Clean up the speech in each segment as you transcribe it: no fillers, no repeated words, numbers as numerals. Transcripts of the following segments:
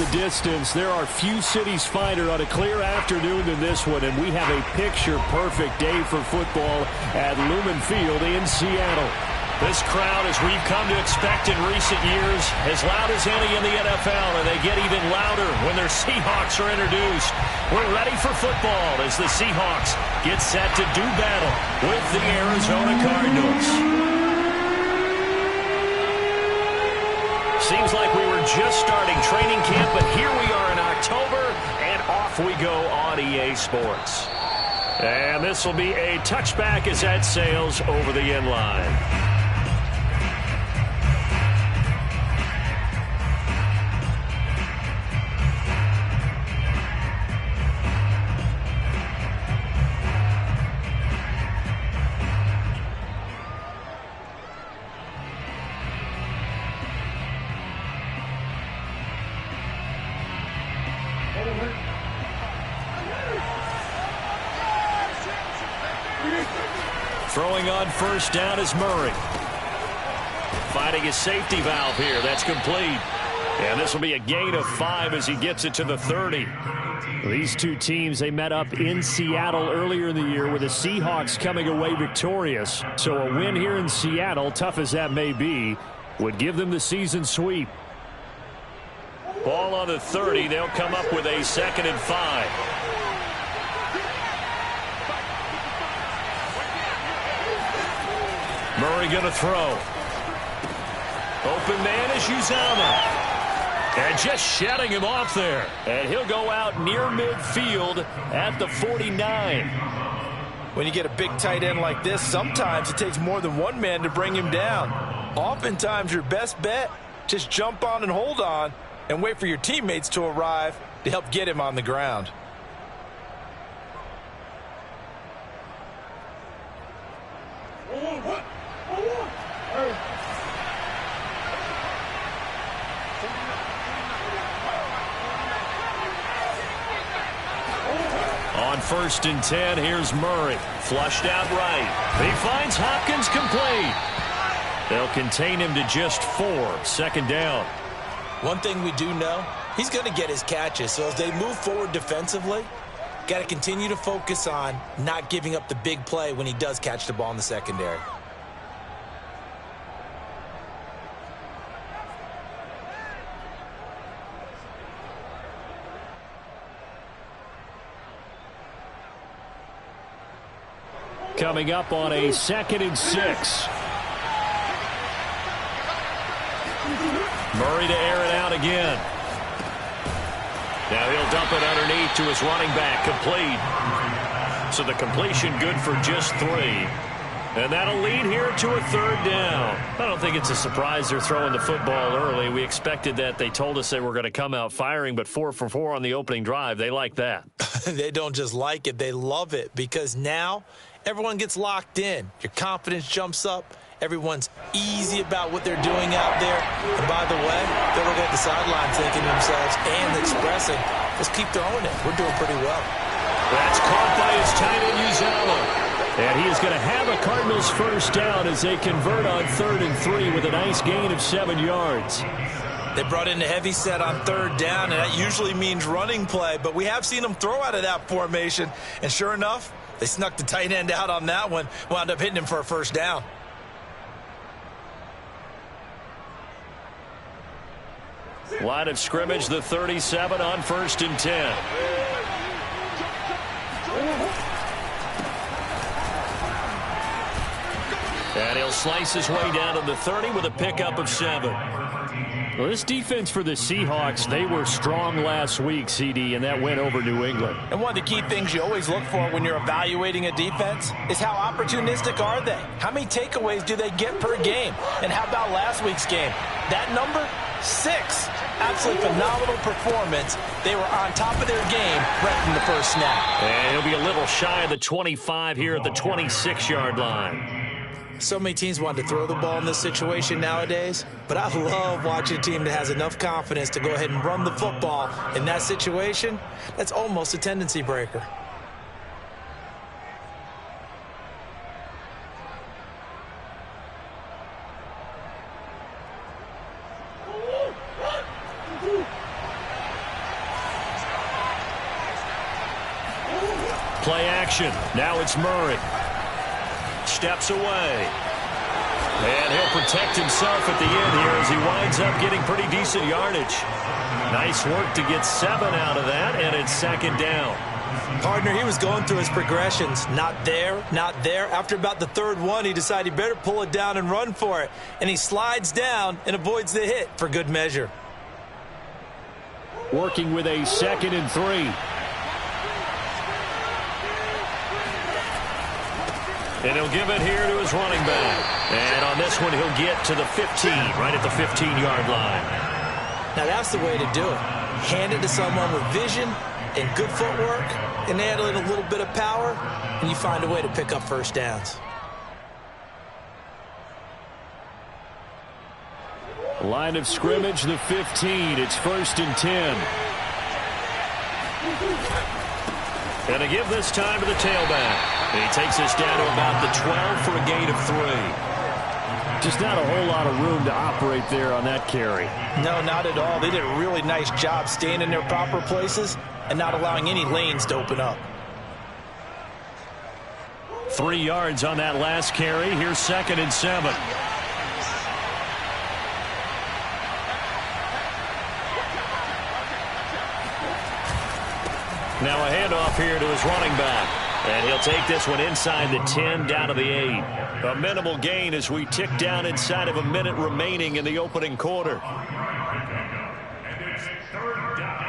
the distance, there are few cities finer on a clear afternoon than this one, and we have a picture-perfect day for football at Lumen Field in Seattle. This crowd, as we've come to expect in recent years, as loud as any in the NFL, and they get even louder when their Seahawks are introduced. We're ready for football as the Seahawks get set to do battle with the Arizona Cardinals. Seems like we were just starting training camp, but here we are in October, and off we go on EA Sports. And this will be a touchback as that sails over the end line. Throwing on first down is Murray. Finding his safety valve here. That's complete. And this will be a gain of 5 as he gets it to the 30. These two teams, they met up in Seattle earlier in the year with the Seahawks coming away victorious. So a win here in Seattle, tough as that may be, would give them the season sweep. Ball on the 30. They'll come up with a 2nd and 5. Murray going to throw. Open man is Uzama. And just shutting him off there. And he'll go out near midfield at the 49. When you get a big tight end like this, sometimes it takes more than one man to bring him down. Oftentimes your best bet, just jump on and hold on and wait for your teammates to arrive to help get him on the ground. On 1st and 10, here's Murray. Flushed out right. He finds Hopkins complete. They'll contain him to just 4. 2nd down. One thing we do know, he's going to get his catches. So as they move forward defensively, got to continue to focus on not giving up the big play when he does catch the ball in the secondary. Coming up on a 2nd and 6. Murray to air it out again. Now he'll dump it underneath to his running back. Complete. So the completion good for just 3. And that'll lead here to a 3rd down. I don't think it's a surprise they're throwing the football early. We expected that. They told us they were going to come out firing, but 4 for 4 on the opening drive. They like that. They don't just like it. They love it because now everyone gets locked in. Your confidence jumps up. Everyone's easy about what they're doing out there. And by the way, they're looking at the sideline thinking to themselves and expressing, just keep throwing it. We're doing pretty well. That's caught by his tight end, Uzama. And he is going to have a Cardinals 1st down as they convert on 3rd and 3 with a nice gain of 7 yards. They brought in a heavy set on 3rd down, and that usually means running play. But we have seen them throw out of that formation. And sure enough, they snuck the tight end out on that one, wound up hitting him for a 1st down. Line of scrimmage, the 37 on 1st and 10. And he'll slice his way down to the 30 with a pickup of 7. Well, this defense for the Seahawks, they were strong last week, CD, and that went over New England. And one of the key things you always look for when you're evaluating a defense is how opportunistic are they? How many takeaways do they get per game? And how about last week's game? That number, 6. Absolutely phenomenal performance. They were on top of their game right from the first snap. And he'll be a little shy of the 25 here at the 26-yard line. So many teams want to throw the ball in this situation nowadays, but I love watching a team that has enough confidence to go ahead and run the football in that situation. That's almost a tendency breaker. action. Now it's Murray. Steps away. And he'll protect himself at the end here as he winds up getting pretty decent yardage. Nice work to get 7 out of that, and it's 2nd down. Partner, he was going through his progressions. Not there, not there. After about the 3rd one, he decided he better pull it down and run for it. And he slides down and avoids the hit for good measure. Working with a 2nd and 3. And he'll give it here to his running back. And on this one, he'll get to the 15, right at the 15-yard line. Now, that's the way to do it. Hand it to someone with vision and good footwork, and add in a little bit of power, and you find a way to pick up first downs. Line of scrimmage, the 15. It's 1st and 10. And to give this time to the tailback. And he takes us down to about the 12 for a gain of 3. Just not a whole lot of room to operate there on that carry. No, not at all. They did a really nice job staying in their proper places and not allowing any lanes to open up. 3 yards on that last carry. Here's 2nd and 7. Now a handoff here to his running back. And he'll take this one inside the 10 down to the 8. A minimal gain as we tick down inside of a minute remaining in the opening quarter. And it's 3rd down.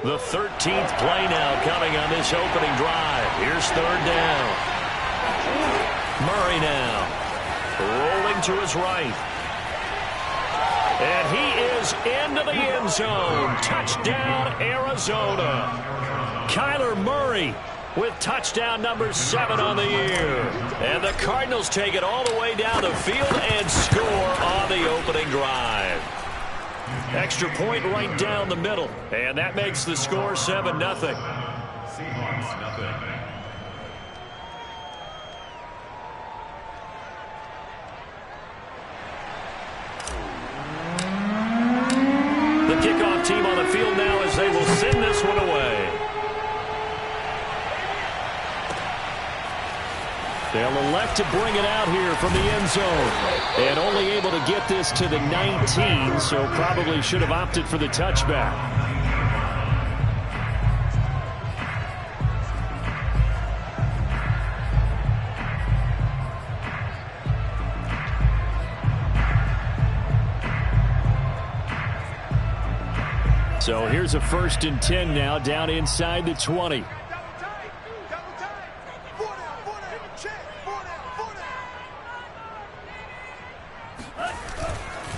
The 13th play now coming on this opening drive. Here's 3rd down. Murray now rolling to his right. And he is into the end zone. Touchdown, Arizona. Kyler Murray with touchdown number 7 on the year. And the Cardinals take it all the way down the field and score on the opening drive. Extra point right down the middle. And that makes the score 7-0. Seahawks, nothing. The kickoff team on the field now as they will send this one away. They'll elect to bring it out here from the end zone. And only able to get this to the 19, so probably should have opted for the touchback. So here's a 1st and 10 now down inside the 20.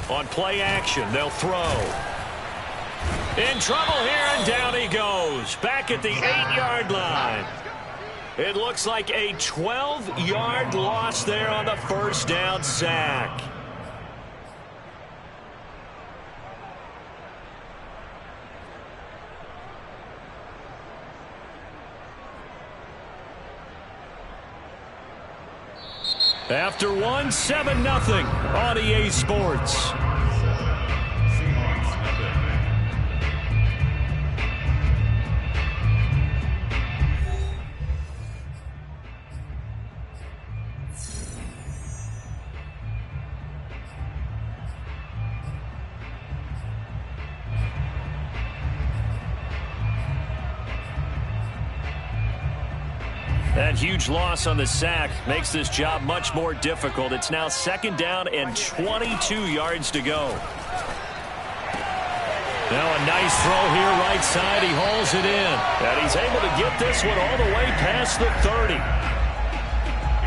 On play action, they'll throw. In trouble here, and down he goes. Back at the 8-yard line. It looks like a 12-yard loss there on the 1st down sack. After one, 7-0 on EA Sports. Seahawks, nothing. That huge loss on the sack makes this job much more difficult. It's now 2nd down and 22 yards to go. Now a nice throw here right side. He hauls it in. And he's able to get this one all the way past the 30.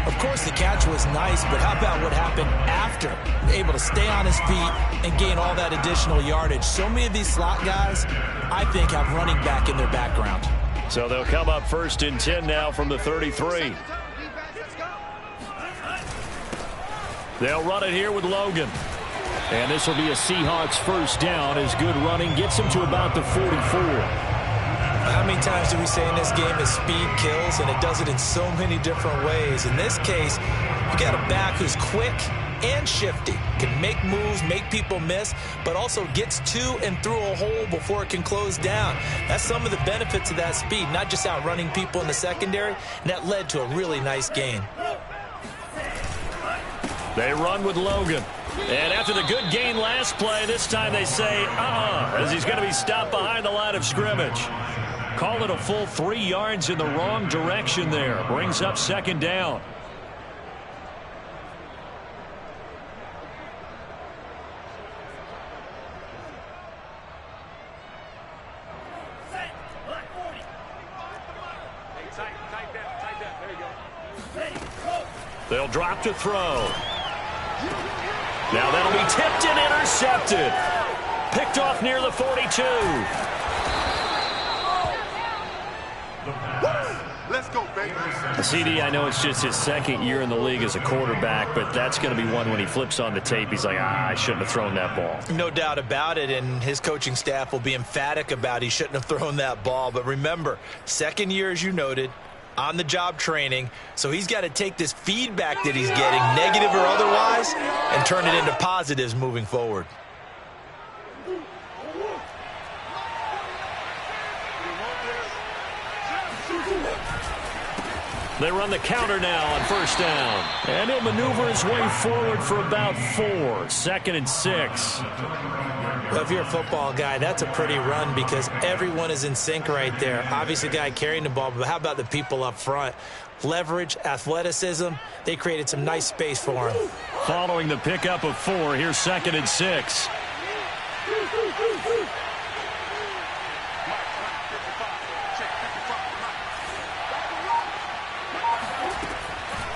Of course, the catch was nice, but how about what happened after? Able to stay on his feet and gain all that additional yardage. So many of these slot guys, I think, have running back in their background. So they'll come up 1st and 10 now from the 33. They'll run it here with Logan. And this will be a Seahawks 1st down as good running gets him to about the 44. How many times do we say in this game that speed kills, and it does it in so many different ways? In this case, you got a back who's quick and shifty, can make moves, make people miss, but also gets to and through a hole before it can close down. That's some of the benefits of that speed, not just outrunning people in the secondary, and that led to a really nice gain. They run with Logan. And after the good gain last play, this time they say, as he's going to be stopped behind the line of scrimmage. Call it a full 3 yards in the wrong direction there. Brings up second down. They'll drop to throw. Now that'll be tipped and intercepted. Picked off near the 42. Let's go, baby. CD, I know it's just his second year in the league as a quarterback, but that's going to be one when he flips on the tape, he's like, I shouldn't have thrown that ball. No doubt about it, and his coaching staff will be emphatic about he shouldn't have thrown that ball. But remember, second year, as you noted, on-the-job training, so he's got to take this feedback that he's getting, negative or otherwise, and turn it into positives moving forward. They run the counter now on first down. And he'll maneuver his way forward for about 4. 2nd and 6. Well, if you're a football guy, that's a pretty run because everyone is in sync right there. Obviously, the guy carrying the ball, but how about the people up front? Leverage, athleticism, they created some nice space for him. Following the pickup of 4, here's 2nd and 6.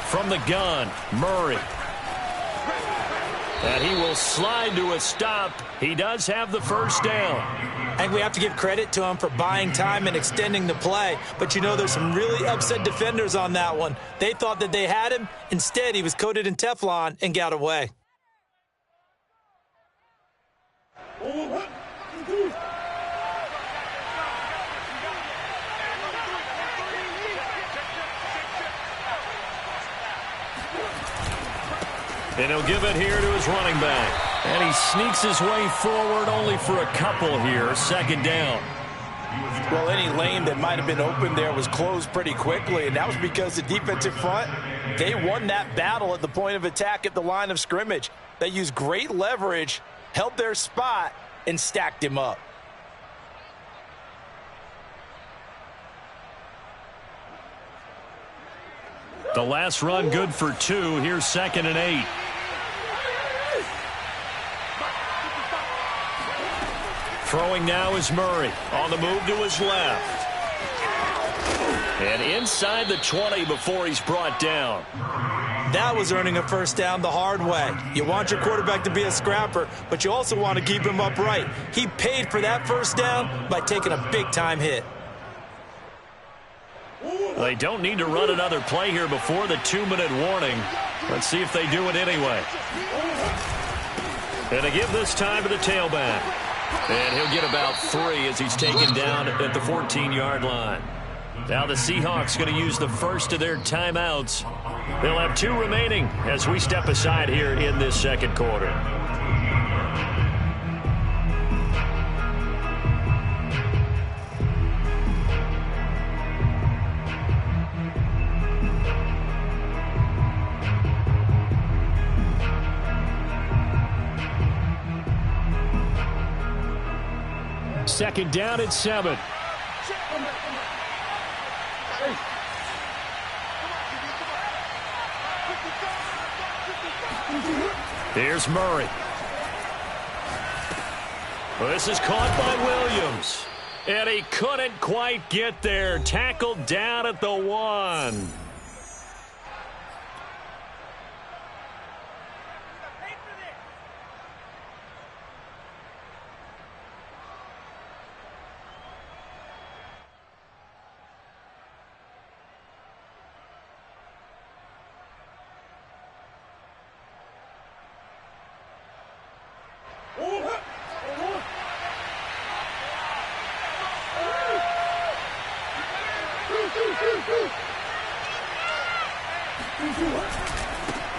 From the gun, Murray. And he will slide to a stop. He does have the first down. I think we have to give credit to him for buying time and extending the play. But you know there's some really upset defenders on that one. They thought that they had him. Instead, he was coated in Teflon and got away. And he'll give it here to his running back. And he sneaks his way forward only for a couple here. 2nd down. Well, any lane that might have been open there was closed pretty quickly, and that was because the defensive front, they won that battle at the point of attack at the line of scrimmage. They used great leverage, held their spot, and stacked him up. The last run good for 2. Here's 2nd and 8. Throwing now is Murray. On the move to his left. And inside the 20 before he's brought down. That was earning a first down the hard way. You want your quarterback to be a scrapper, but you also want to keep him upright. He paid for that first down by taking a big-time hit. They don't need to run another play here before the 2-minute warning. Let's see if they do it anyway. And they give this time to the tailback. And he'll get about 3 as he's taken down at the 14-yard line. Now the Seahawks going to use the first of their timeouts. They'll have 2 remaining as we step aside here in this second quarter. Second down at 7. Here's Murray. Well, this is caught by Williams. And he couldn't quite get there. Tackled down at the 1.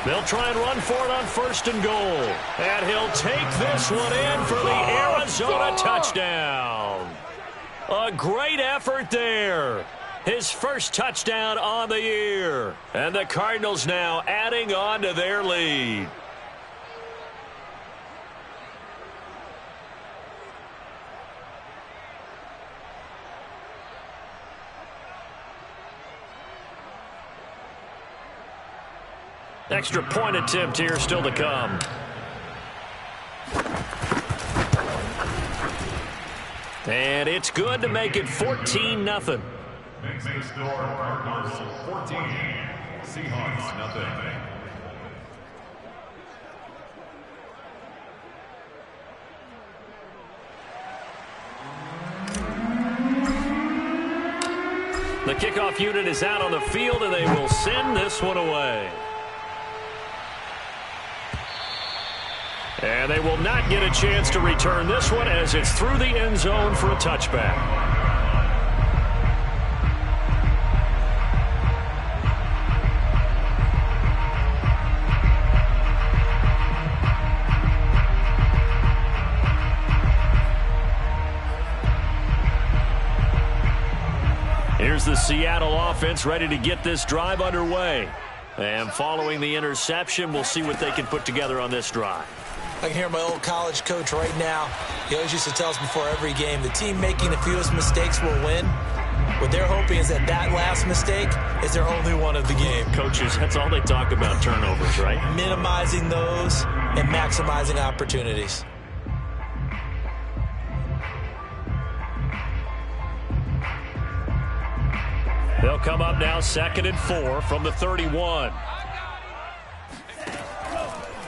They'll try and run for it on 1st and goal. And he'll take this one in for the Arizona touchdown. A great effort there. His first touchdown on the year. And the Cardinals now adding on to their lead. Extra point attempt here still to come. And it's good to make it 14-0. Makes the score Cardinals 14, Seahawks nothing. The kickoff unit is out on the field, and they will send this one away. And they will not get a chance to return this one as it's through the end zone for a touchback. Here's the Seattle offense ready to get this drive underway. And following the interception, we'll see what they can put together on this drive. I can hear my old college coach right now. He always used to tell us before every game, the team making the fewest mistakes will win. What they're hoping is that last mistake is their only one of the game. Coaches, that's all they talk about, turnovers, right? Minimizing those and maximizing opportunities. They'll come up now 2nd and 4 from the 31.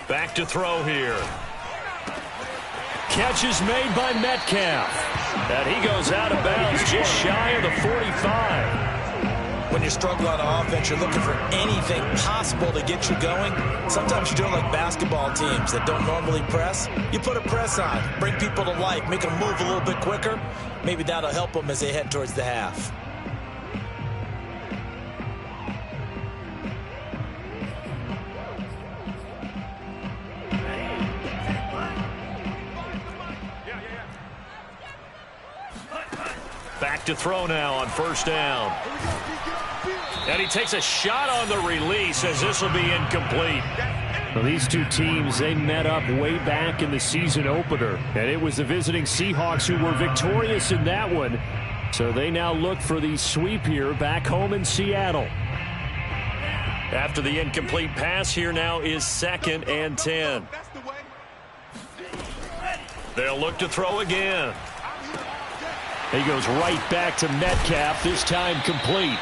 Back to throw here. Catch is made by Metcalf. And he goes out of bounds just shy of the 45. When you're struggling on offense, you're looking for anything possible to get you going. Sometimes you do it like basketball teams that don't normally press. You put a press on, bring people to life, make them move a little bit quicker. Maybe that'll help them as they head towards the half. Back to throw now on 1st down. And he takes a shot on the release as this will be incomplete. Well, these two teams, they met up way back in the season opener. And it was the visiting Seahawks who were victorious in that one. So they now look for the sweep here back home in Seattle. After the incomplete pass, here now is 2nd and 10. They'll look to throw again. He goes right back to Metcalf, this time complete.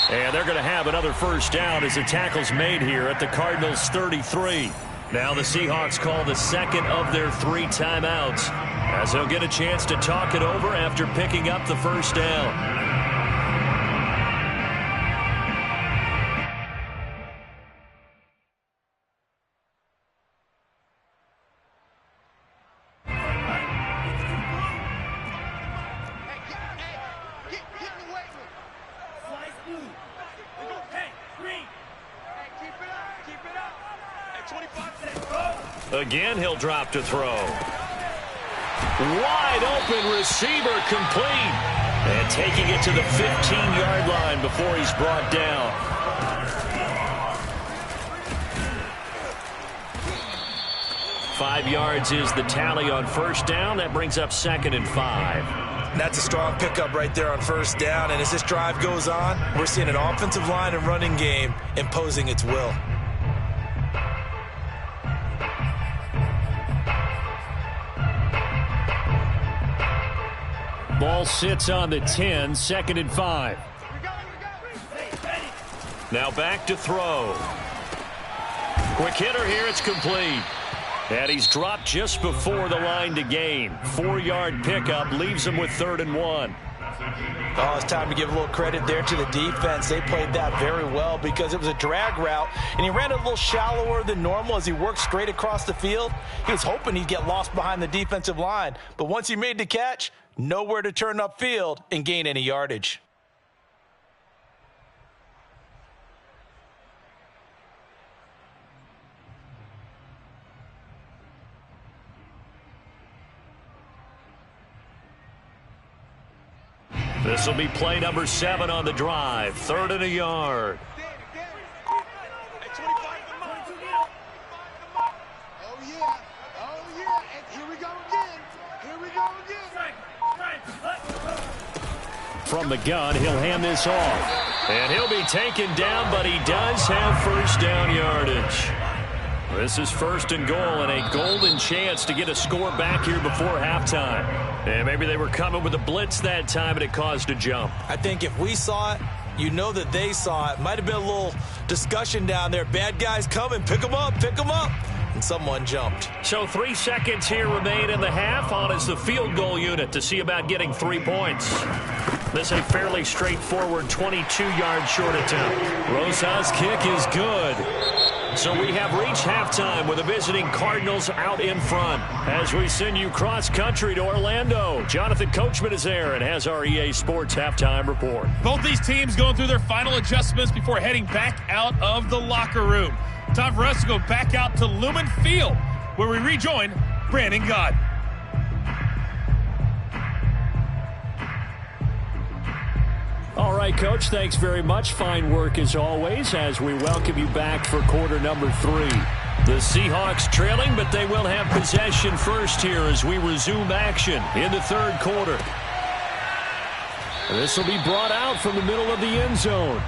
And they're going to have another 1st down as the tackle's made here at the Cardinals' 33. Now the Seahawks call the 2nd of their 3 timeouts as they'll get a chance to talk it over after picking up the 1st down. Again, he'll drop to throw. Wide open receiver complete. And taking it to the 15-yard line before he's brought down. Five yards is the tally on 1st down. That brings up 2nd and 5. That's a strong pickup right there on 1st down. And as this drive goes on, we're seeing an offensive line and running game imposing its will. Ball sits on the 10, 2nd and 5. Now back to throw. Quick hitter here, it's complete. And he's dropped just before the line to gain. 4-yard pickup leaves him with 3rd and 1. Oh, it's time to give a little credit there to the defense. They played that very well because it was a drag route, and he ran a little shallower than normal as he worked straight across the field. He was hoping he'd get lost behind the defensive line, but once he made the catch, nowhere to turn upfield and gain any yardage. This will be play number 7 on the drive. 3rd and a yard. From the gun, he'll hand this off. And he'll be taken down, but he does have first down yardage. This is 1st and goal, and a golden chance to get a score back here before halftime. And maybe they were coming with a blitz that time, and it caused a jump. I think if we saw it, you know that they saw it. Might have been a little discussion down there. Bad guys coming. Pick them up. Pick them up. And someone jumped. So 3 seconds here remain in the half. On is the field goal unit to see about getting 3 points. This a fairly straightforward 22-yard short attempt. Rosa's kick is good. So we have reached halftime with the visiting Cardinals out in front. As we send you cross-country to Orlando, Jonathan Coachman is there and has our EA Sports halftime report. Both these teams going through their final adjustments before heading back out of the locker room. Time for us to go back out to Lumen Field, where we rejoin Brandon Gott. All right, Coach, thanks very much. Fine work as always as we welcome you back for quarter number 3. The Seahawks trailing, but they will have possession first here as we resume action in the 3rd quarter. This will be brought out from the middle of the end zone.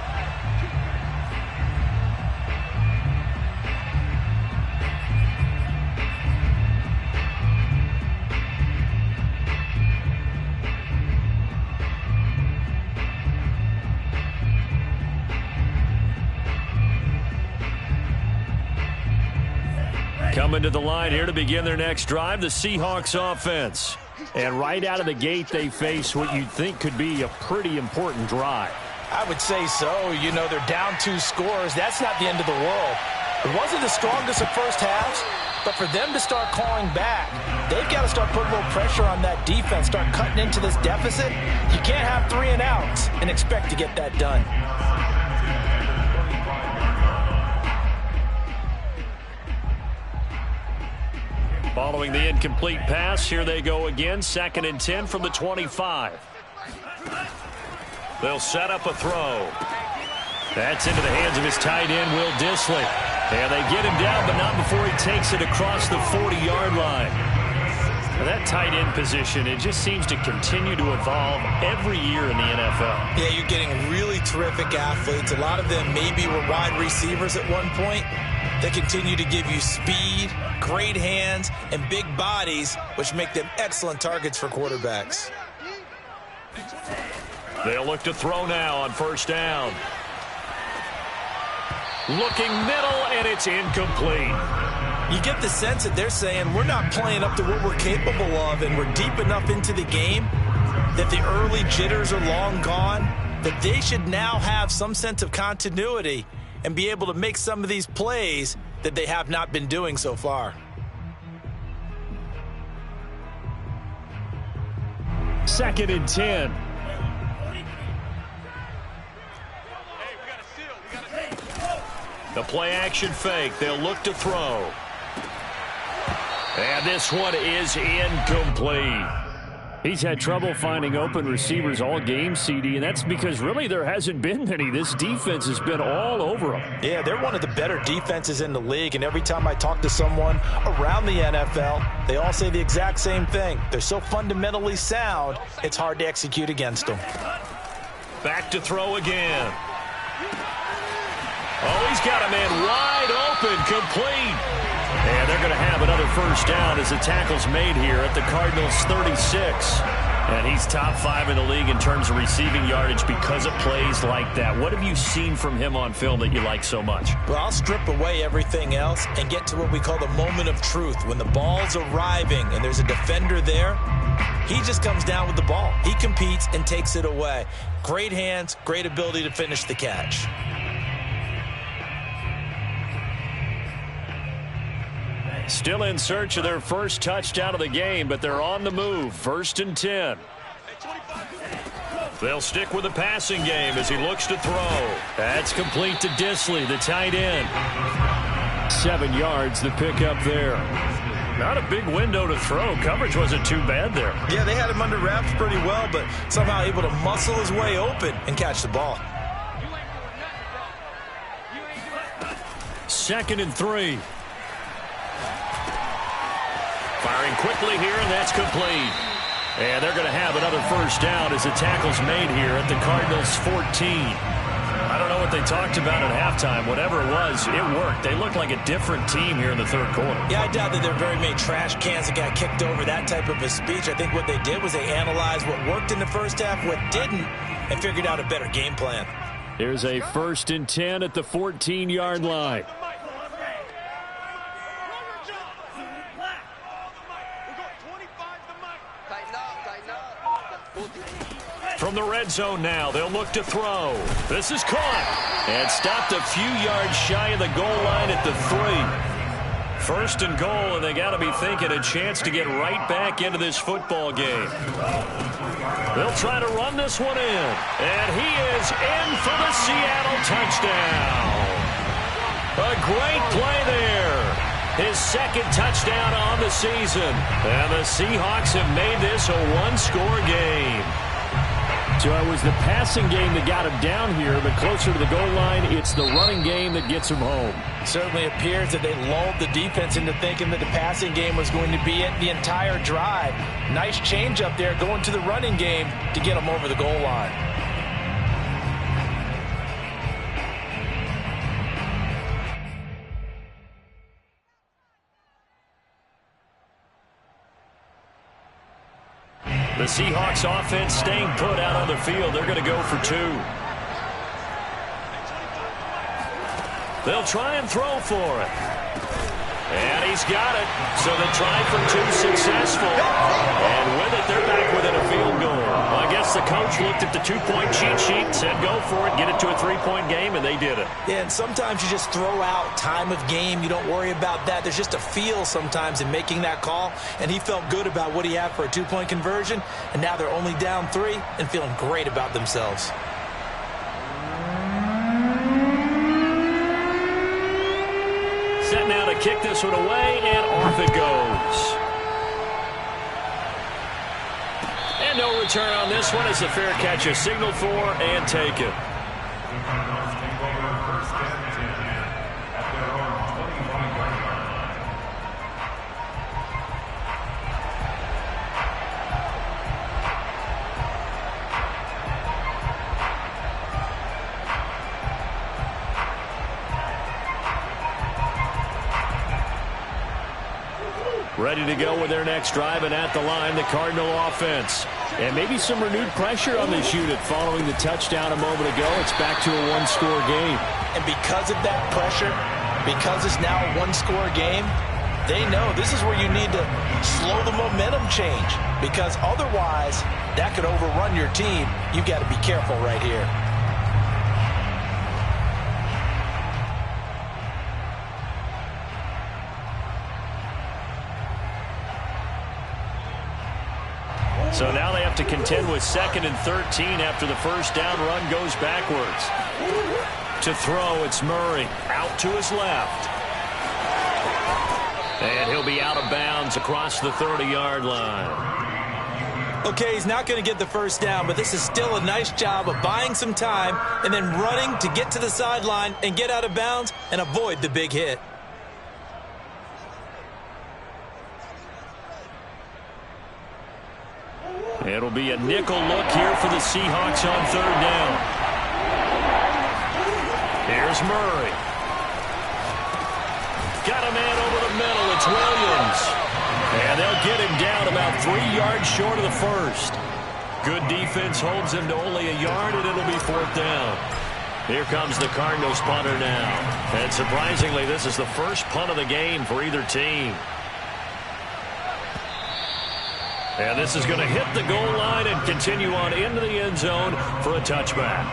Coming to the line here to begin their next drive, the Seahawks offense. And right out of the gate, they face what you'd think could be a pretty important drive. I would say so. You know, they're down 2 scores. That's not the end of the world. It wasn't the strongest of first halves, but for them to start clawing back, they've got to start putting a little pressure on that defense, start cutting into this deficit. You can't have 3 and outs and expect to get that done. Following the incomplete pass, here they go again. 2nd and 10 from the 25. They'll set up a throw. That's into the hands of his tight end, Will Dissly. And they get him down, but not before he takes it across the 40-yard line. And that tight end position, it just seems to continue to evolve every year in the NFL. Yeah, you're getting really terrific athletes. A lot of them maybe were wide receivers at one point. They continue to give you speed, great hands, and big bodies, which make them excellent targets for quarterbacks. They'll look to throw now on 1st down. Looking middle, and it's incomplete. You get the sense that they're saying we're not playing up to what we're capable of, and we're deep enough into the game that the early jitters are long gone, that they should now have some sense of continuity and be able to make some of these plays that they have not been doing so far. 2nd and 10. The play action fake. They'll look to throw. And this one is incomplete. He's had trouble finding open receivers all game, CD, and that's because really there hasn't been many. This defense has been all over them. Yeah, they're one of the better defenses in the league, and every time I talk to someone around the NFL, they all say the exact same thing. They're so fundamentally sound, it's hard to execute against them. Back to throw again. Oh, he's got a man wide open, complete. And they're going to have another 1st down as the tackle's made here at the Cardinals' 36. And he's top 5 in the league in terms of receiving yardage because of plays like that. What have you seen from him on film that you like so much? Well, I'll strip away everything else and get to what we call the moment of truth. When the ball's arriving and there's a defender there, he just comes down with the ball. He competes and takes it away. Great hands, great ability to finish the catch. Still in search of their first touchdown of the game, but they're on the move. 1st and 10. They'll stick with the passing game as he looks to throw. That's complete to Dissly, the tight end. 7 yards, the pickup there. Not a big window to throw. Coverage wasn't too bad there. Yeah, they had him under wraps pretty well, but somehow able to muscle his way open and catch the ball. 2nd and 3. Firing quickly here, and that's complete. And they're going to have another first down as the tackle's made here at the Cardinals' 14. I don't know what they talked about at halftime. Whatever it was, it worked. They looked like a different team here in the 3rd quarter. Yeah, I doubt that there are very many trash cans that got kicked over, that type of a speech. I think what they did was they analyzed what worked in the first half, what didn't, and figured out a better game plan. Here's a 1st and 10 at the 14-yard line. From the red zone now, they'll look to throw. This is caught and stopped a few yards shy of the goal line at the 3. 1st and goal, and they got to be thinking a chance to get right back into this football game. They'll try to run this one in, and he is in for the Seattle touchdown. A great play there. His 2nd touchdown on the season, and the Seahawks have made this a one-score game. So it was the passing game that got him down here, but closer to the goal line, it's the running game that gets him home. It certainly appears that they lulled the defense into thinking that the passing game was going to be it the entire drive. Nice change up there going to the running game to get them over the goal line. The Seahawks offense staying put out on the field. They're going to go for 2. They'll try and throw for it. And he's got it. So the try for 2 successful. And with it, they're back within a field goal. Well, I guess the coach looked at the 2-point cheat sheet, said go for it, get it to a 3-point game, and they did it. Yeah, and sometimes you just throw out time of game. You don't worry about that. There's just a feel sometimes in making that call, and he felt good about what he had for a 2-point conversion, and now they're only down 3 and feeling great about themselves. Set now to kick this one away, and off it goes. And no return on this one as the fair catch is signaled for and taken. Ready to go with their next drive, and at the line, the Cardinal offense. And maybe some renewed pressure on this unit following the touchdown a moment ago. It's back to a one-score game. And because of that pressure, because it's now a one-score game, they know this is where you need to slow the momentum change. Because otherwise, that could overrun your team. You've got to be careful right here. So now they have to contend with 2nd and 13 after the first down run goes backwards. To throw, it's Murray out to his left. And he'll be out of bounds across the 30-yard line. Okay, he's not going to get the first down, but this is still a nice job of buying some time and then running to get to the sideline and get out of bounds and avoid the big hit. It'll be a nickel look here for the Seahawks on 3rd down. Here's Murray. Got a man over the middle. It's Williams. And they'll get him down about 3 yards short of the first. Good defense holds him to only a yard, and it'll be 4th down. Here comes the Cardinals punter now. And surprisingly, this is the first punt of the game for either team. And this is going to hit the goal line and continue on into the end zone for a touchback.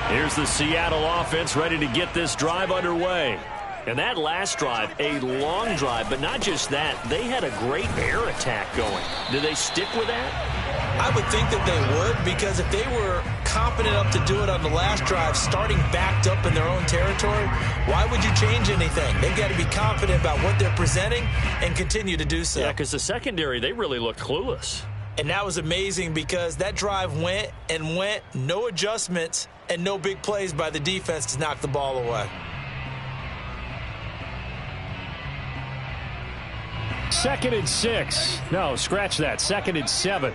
Here's the Seattle offense ready to get this drive underway. And that last drive, a long drive, but not just that. They had a great air attack going. Do they stick with that? I would think that they would, because if they were confident enough to do it on the last drive, starting backed up in their own territory, why would you change anything? They've got to be confident about what they're presenting and continue to do so. Yeah, because the secondary, they really looked clueless. And that was amazing because that drive went and went, no adjustments and no big plays by the defense to knock the ball away. 2nd and 6. No, scratch that. 2nd and 7.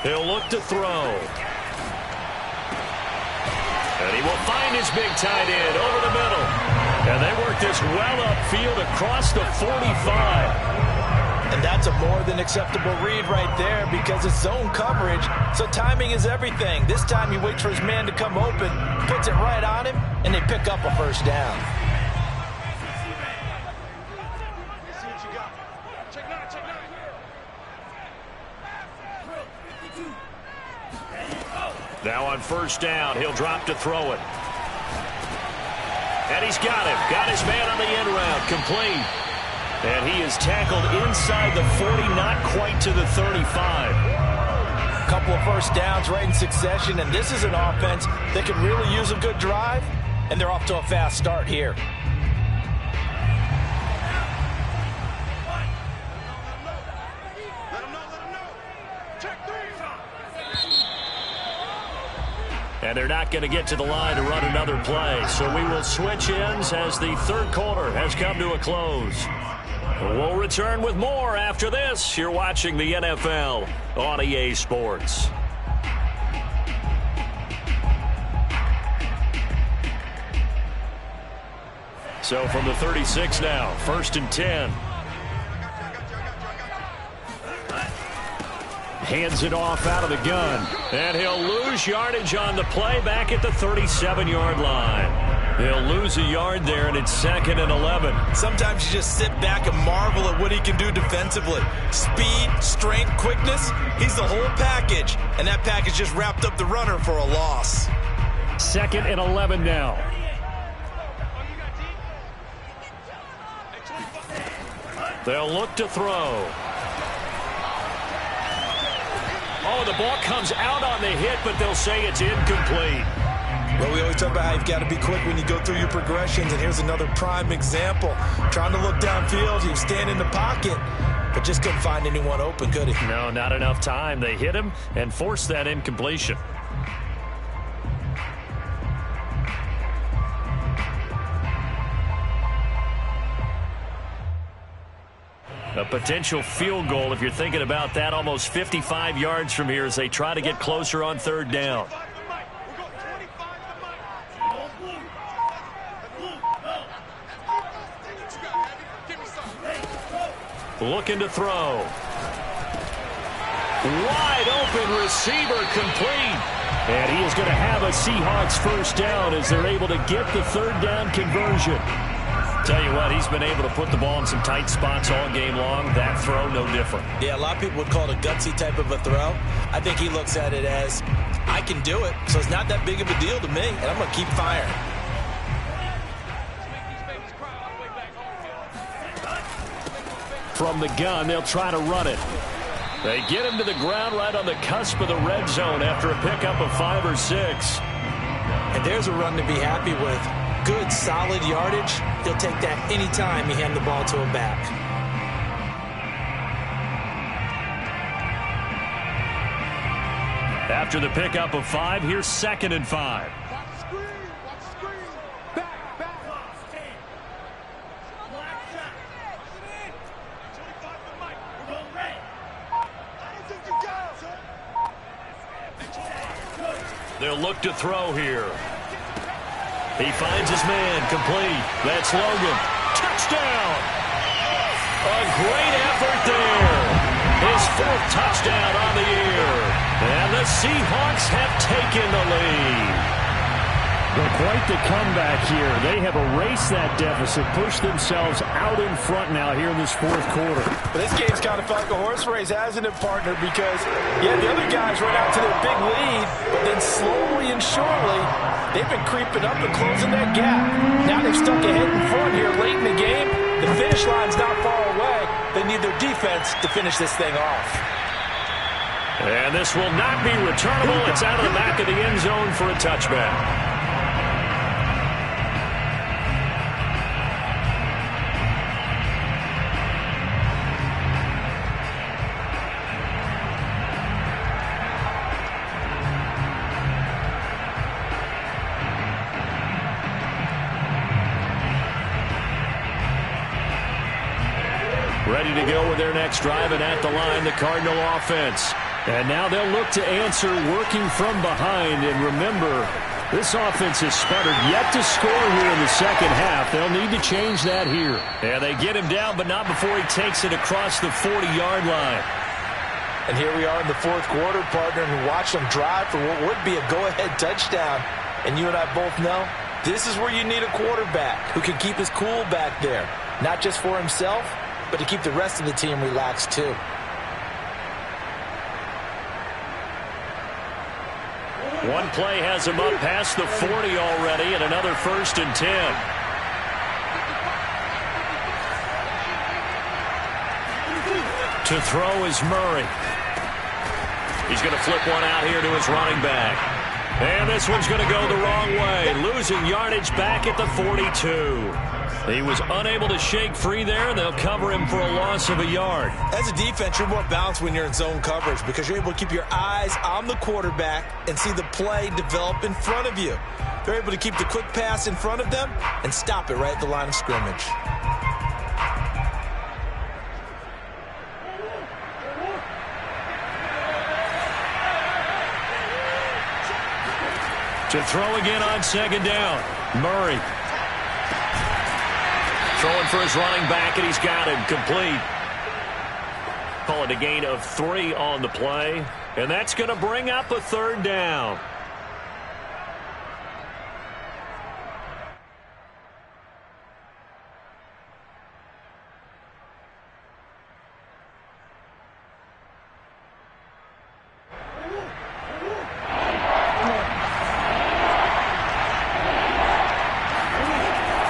He'll look to throw. And he will find his big tight end over the middle. And they work this well upfield across the 45. And that's a more than acceptable read right there because it's zone coverage, so timing is everything. This time he waits for his man to come open, puts it right on him, and they pick up a first down. Now on first down, he'll drop to throw it. And he's got him. Got his man on the end route. Complete. And he is tackled inside the 40, not quite to the 35. A couple of first downs right in succession, and this is an offense that could really use a good drive, and they're off to a fast start here. And they're not going to get to the line to run another play. So we will switch ends as the third quarter has come to a close. We'll return with more after this. You're watching the NFL on EA Sports. So from the 36 now, 1st and 10. Hands it off out of the gun. And he'll lose yardage on the play back at the 37-yard line. He'll lose a yard there, and it's 2nd and 11. Sometimes you just sit back and marvel at what he can do defensively. Speed, strength, quickness, he's the whole package. And that package just wrapped up the runner for a loss. 2nd and 11 now. They'll look to throw. Oh, the ball comes out on the hit, but they'll say it's incomplete. Well, we always talk about how you've got to be quick when you go through your progressions, and here's another prime example. Trying to look downfield, he was standing in the pocket, but just couldn't find anyone open, could he? No, not enough time. They hit him and forced that incompletion. A potential field goal, if you're thinking about that, almost 55 yards from here as they try to get closer on 3rd down. Looking to throw. Wide open receiver, complete. And he is going to have a Seahawks first down as they're able to get the 3rd down conversion. Tell you what, he's been able to put the ball in some tight spots all game long. That throw, no different. Yeah, a lot of people would call it a gutsy type of a throw. I think he looks at it as, I can do it, so it's not that big of a deal to me, and I'm going to keep firing. From the gun, they'll try to run it. They get him to the ground right on the cusp of the red zone after a pickup of 5 or 6. And there's a run to be happy with. Good, solid yardage. He'll take that anytime you hand the ball to him back. After the pickup of 5, here's 2nd and 5. They'll look to throw here. He finds his man, complete. That's Logan. Touchdown! A great effort there. His 4th touchdown on the year. And the Seahawks have taken the lead. Well, quite the comeback here. They have erased that deficit, pushed themselves out in front now here in this fourth quarter. But this game's kind of felt like a horse race, hasn't it, partner? Because, yeah, the other guys run out to their big lead, but then slowly and surely, they've been creeping up and closing that gap. Now they've stuck ahead in front here late in the game. The finish line's not far away. They need their defense to finish this thing off. And this will not be returnable. It's out of the back of the end zone for a touchback. Ready to go with their next drive, and at the line, the Cardinal offense. And now they'll look to answer working from behind. And remember, this offense has sputtered yet to score here in the second half. They'll need to change that here. Yeah, they get him down, but not before he takes it across the 40-yard line. And here we are in the fourth quarter, partner, and watch them drive for what would be a go-ahead touchdown. And you and I both know this is where you need a quarterback who can keep his cool back there, not just for himself, but to keep the rest of the team relaxed too. One play has him up past the 40 already, and another 1st and 10. To throw is Murray. He's going to flip one out here to his running back. And this one's going to go the wrong way, losing yardage back at the 42. He was unable to shake free there, and they'll cover him for a loss of a yard. As a defense, you're more balanced when you're in zone coverage because you're able to keep your eyes on the quarterback and see the play develop in front of you. They're able to keep the quick pass in front of them and stop it right at the line of scrimmage. To throw again on 2nd down. Murray. Throwing for his running back, and he's got him complete. Call it a gain of 3 on the play, and that's going to bring up a 3rd down.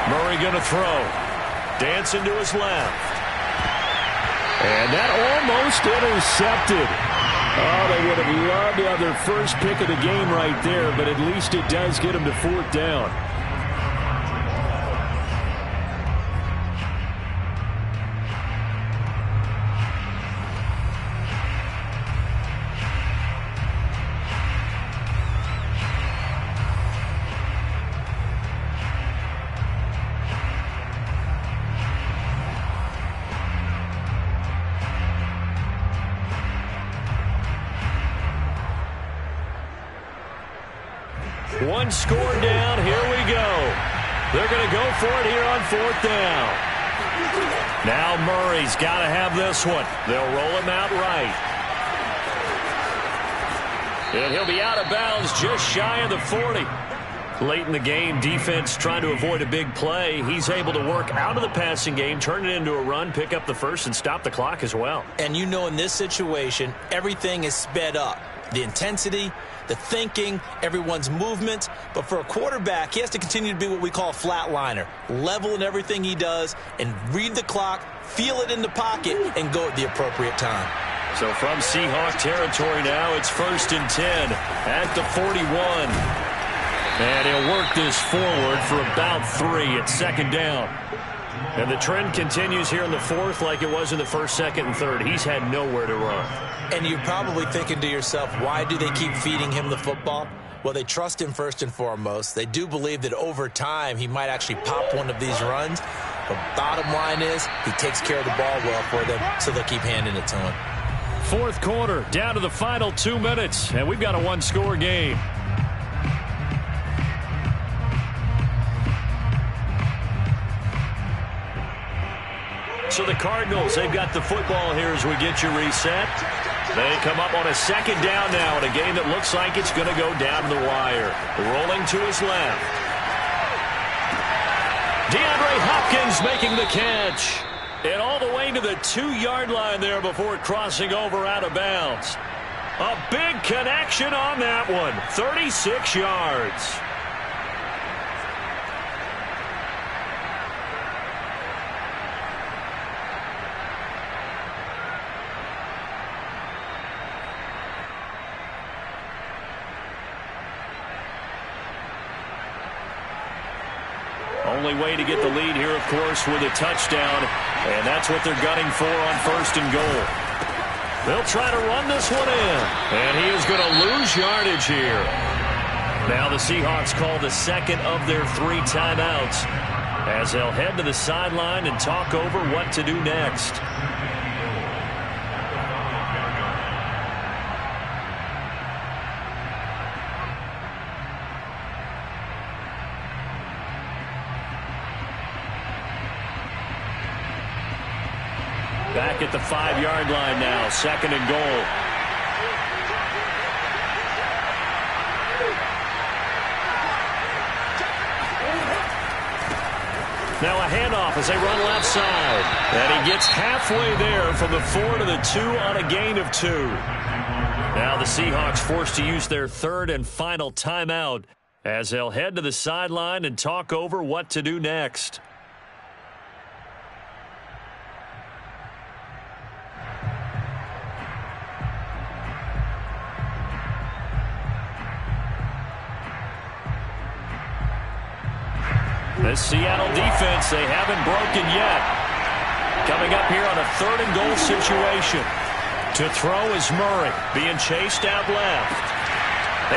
Murray going to throw. Dancing to his left. And that almost intercepted. Oh, they would have loved to have their first pick of the game right there, but at least it does get them to 4th down. One score down. Here we go. They're going to go for it here on 4th down. Now Murray's got to have this one. They'll roll him out right. And he'll be out of bounds just shy of the 40. Late in the game, defense trying to avoid a big play. He's able to work out of the passing game, turn it into a run, pick up the first, and stop the clock as well. And you know in this situation, everything is sped up. The intensity, the thinking, everyone's movement. But for a quarterback, he has to continue to be what we call a flatliner. Level in everything he does and read the clock, feel it in the pocket, and go at the appropriate time. So from Seahawk territory now, it's 1st and 10 at the 41. And he'll work this forward for about 3 at 2nd down. And the trend continues here in the 4th like it was in the 1st, 2nd, and 3rd. He's had nowhere to run. And you're probably thinking to yourself, why do they keep feeding him the football? Well, they trust him first and foremost. They do believe that over time he might actually pop one of these runs. But bottom line is he takes care of the ball well for them, so they'll keep handing it to him. 4th quarter, down to the final 2 minutes, and we've got a 1-score game. So the Cardinals, they've got the football here as we get you reset. They come up on a second down now in a game that looks like it's going to go down the wire. Rolling to his left. DeAndre Hopkins making the catch. And all the way to the 2-yard line there before crossing over out of bounds. A big connection on that one. 36 yards. Only way to get the lead here, of course, with a touchdown. And that's what they're gunning for on 1st and goal. They'll try to run this one in. And he is going to lose yardage here. Now the Seahawks call the second of their 3 timeouts as they'll head to the sideline and talk over what to do next. Back at the 5-yard line now, 2nd and goal. Now a handoff as they run left side. And he gets halfway there from the 4 to the 2 on a gain of 2. Now the Seahawks forced to use their 3rd and final timeout as they'll head to the sideline and talk over what to do next. This Seattle defense, they haven't broken yet. Coming up here on a 3rd and goal situation. To throw is Murray, being chased out left.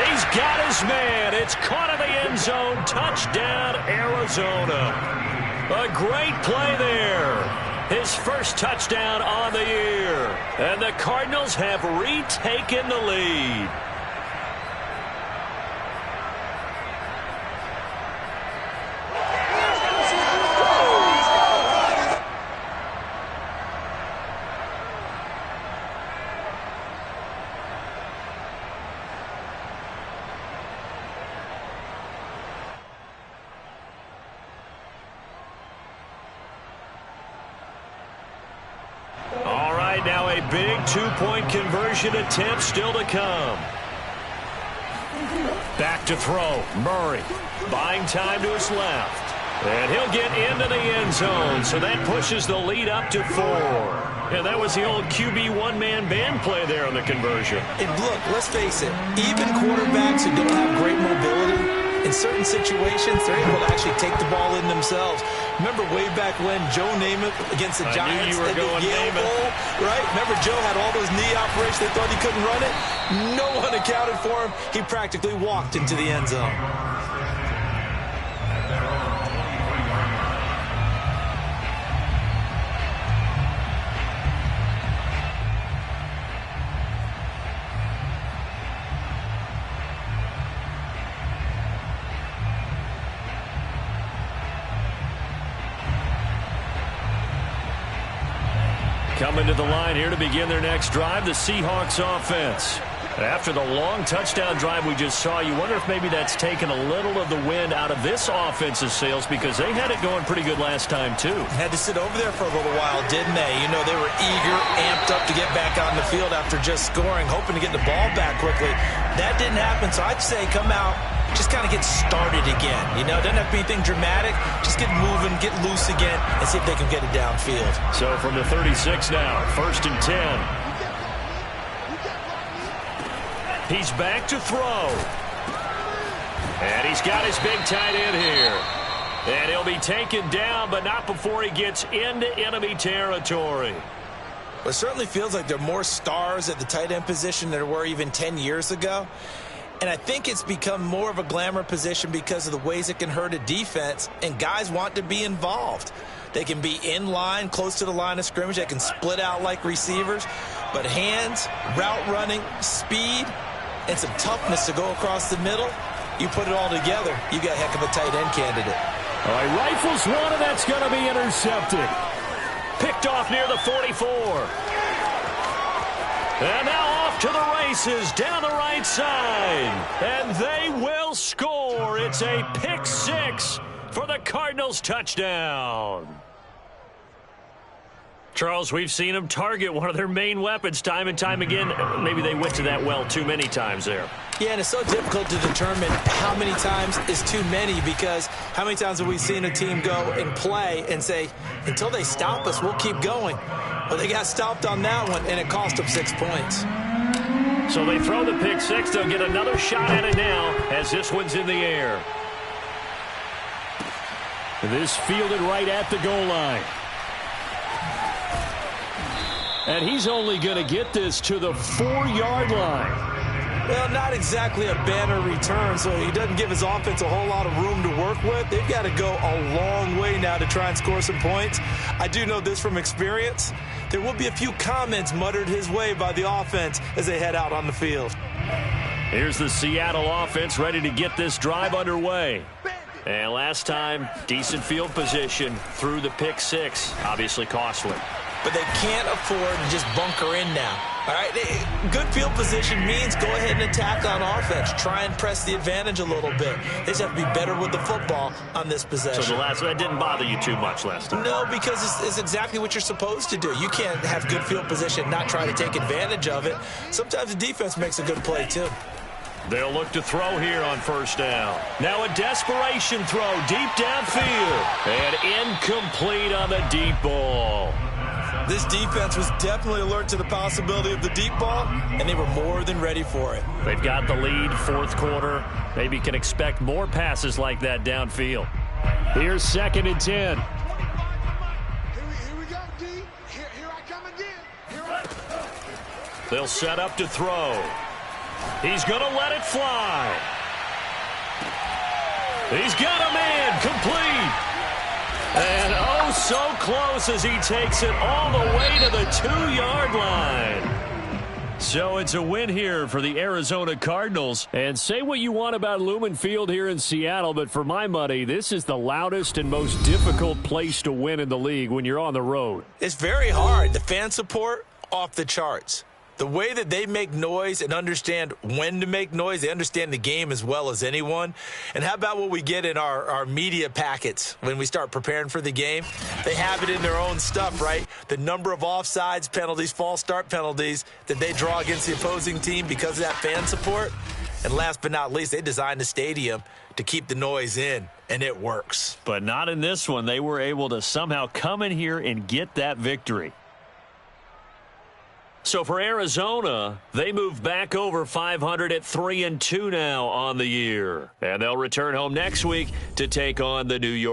He's got his man. It's caught in the end zone. Touchdown, Arizona. A great play there. His first touchdown on the year. And the Cardinals have retaken the lead. Now a big 2-point conversion attempt still to come. Back to throw. Murray buying time to his left. And he'll get into the end zone. So that pushes the lead up to 4. And that was the old QB one-man band play there on the conversion. And look, let's face it. Even quarterbacks who don't have great mobility, in certain situations, they're able to actually take the ball in themselves. Remember way back when Joe Namath against the Giants at the Yale Bowl, right? Remember Joe had all those knee operations. They thought he couldn't run it. No one accounted for him. He practically walked into the end zone. Coming to the line here to begin their next drive, the Seahawks offense. After the long touchdown drive we just saw, you wonder if maybe that's taken a little of the wind out of this offense's sails because they had it going pretty good last time, too. Had to sit over there for a little while, didn't they? You know, they were eager, amped up to get back on the field after just scoring, hoping to get the ball back quickly. That didn't happen, so I'd say come out, just kind of get started again. You know, doesn't have to be anything dramatic. Just get moving, get loose again, and see if they can get it downfield. So from the 36 now, 1st and 10. He's back to throw. And he's got his big tight end here. And he'll be taken down, but not before he gets into enemy territory. Well, it certainly feels like there are more stars at the tight end position than there were even 10 years ago. And I think it's become more of a glamour position because of the ways it can hurt a defense, and guys want to be involved. They can be in line, close to the line of scrimmage. They can split out like receivers. But hands, route running, speed, and some toughness to go across the middle, you put it all together, you got a heck of a tight end candidate. All right, rifles one, and that's going to be intercepted. Picked off near the 44. And now off to the races down the right side. And they will score. It's a pick six for the Cardinals touchdown. Charles, we've seen them target one of their main weapons time and time again. Maybe they went to that well too many times there. Yeah, and it's so difficult to determine how many times is too many, because how many times have we seen a team go and play and say, until they stop us, we'll keep going. But they got stopped on that one, and it cost them 6 points. So they throw the pick six. They'll get another shot at it now as this one's in the air. This fielded right at the goal line. And he's only going to get this to the 4-yard line. Well, not exactly a banner return, so he doesn't give his offense a whole lot of room to work with. They've got to go a long way now to try and score some points. I do know this from experience. There will be a few comments muttered his way by the offense as they head out on the field. Here's the Seattle offense ready to get this drive underway. And last time, decent field position through the pick six. Obviously costly. But they can't afford to just bunker in now. All right, good field position means go ahead and attack on offense. Try and press the advantage a little bit. They just have to be better with the football on this possession. So that didn't bother you too much last time? No, because it's exactly what you're supposed to do. You can't have good field position and not try to take advantage of it. Sometimes the defense makes a good play, too. They'll look to throw here on first down. Now a desperation throw deep downfield. And incomplete on the deep ball. This defense was definitely alert to the possibility of the deep ball, and they were more than ready for it. They've got the lead, fourth quarter. Maybe can expect more passes like that downfield. Here's 2nd and 10. Here we go, D. Here I come again. They'll set up to throw. He's going to let it fly. He's got a man, complete. And oh, so close as he takes it all the way to the 2-yard line. So it's a win here for the Arizona Cardinals. And say what you want about Lumen Field here in Seattle, but for my money, this is the loudest and most difficult place to win in the league when you're on the road. It's very hard. The fan support, off the charts. The way that they make noise and understand when to make noise, they understand the game as well as anyone. And how about what we get in our media packets when we start preparing for the game? They have it in their own stuff, right? The number of offsides penalties, false start penalties that they draw against the opposing team because of that fan support. And last but not least, they designed the stadium to keep the noise in, and it works. But not in this one. They were able to somehow come in here and get that victory. So for Arizona, they move back over 500 at 3-2 now on the year. And they'll return home next week to take on the New York